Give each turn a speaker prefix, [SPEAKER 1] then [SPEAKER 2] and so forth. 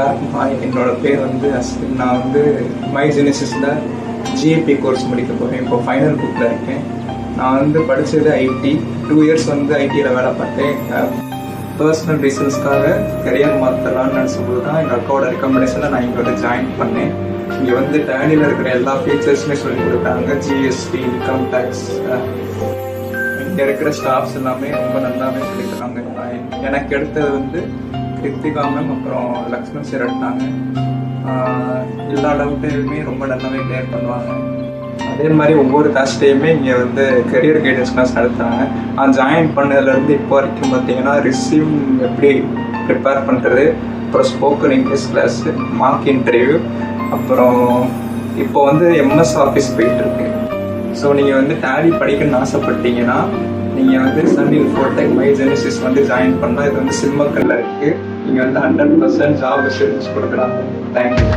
[SPEAKER 1] எல்லாருக்கும் ஹாய். என்னோட பேர் வந்து அஸ்வின். நான் வந்து மை ஜெனிசிஸில் ஜிஏபி கோர்ஸ் முடிக்க போகிறேன். இப்போ ஃபைனல் குரூப்பில் இருக்கேன். நான் வந்து படித்தது ஐடி. 2 இயர்ஸ் வந்து ஐடியில் வேலை பார்த்தேன். பர்சனல் ரீசன்ஸ்க்காக கரியர் மாற்றலான்னு நினச்சபோது தான் எங்கள் அக்காவோட ரெக்கமெண்டேஷனில் நான் இங்கே வந்து ஜாயின் பண்ணேன். இங்கே வந்து டேலியில் இருக்கிற எல்லா ஃபீச்சர்ஸுமே சொல்லிக் கொடுத்தாங்க. ஜிஎஸ்டி, இன்கம் டேக்ஸ், இங்கே இருக்கிற ஸ்டாஃப்ஸ் எல்லாமே ரொம்ப நல்லாவே சொல்லித் தராங்க. எனக்கு எடுத்தது வந்து கிருத்திகா மேம், அப்புறம் லக்ஷ்மண் சார் எடுத்தாங்க. எல்லா டவுட்டையுமே ரொம்ப நல்லாவே கிளியர் பண்ணுவாங்க. அதே மாதிரி ஒவ்வொரு காஸ்ட்டையுமே இங்கே வந்து கெரியர் கைடன்ஸ் கிளாஸ் நடத்துகிறாங்க. நான் ஜாயின் பண்ணதுலேருந்து இப்போ வரைக்கும் பார்த்தீங்கன்னா ரிசீவ் எப்படி ப்ரிப்பேர் பண்ணுறது, அப்புறம் spoken English class, mark interview, அப்புறம் இப்போ வந்து எம்எஸ் ஆஃபீஸ் போயிட்டுருக்கு. ஸோ நீங்கள் வந்து டேலி படிக்கணும்னு ஆசைப்பட்டீங்கன்னா நீங்கள் வந்து சன் இன்ஃபோடெக் மை ஜெனிசிஸ் வந்து ஜாயின் பண்ணால் இது வந்து சிம்மக்கல்ல இருக்குது. நீங்கள் வந்து 100% ஜாப் அஷூரன்ஸ் கொடுக்குறாங்க. தேங்க்யூ.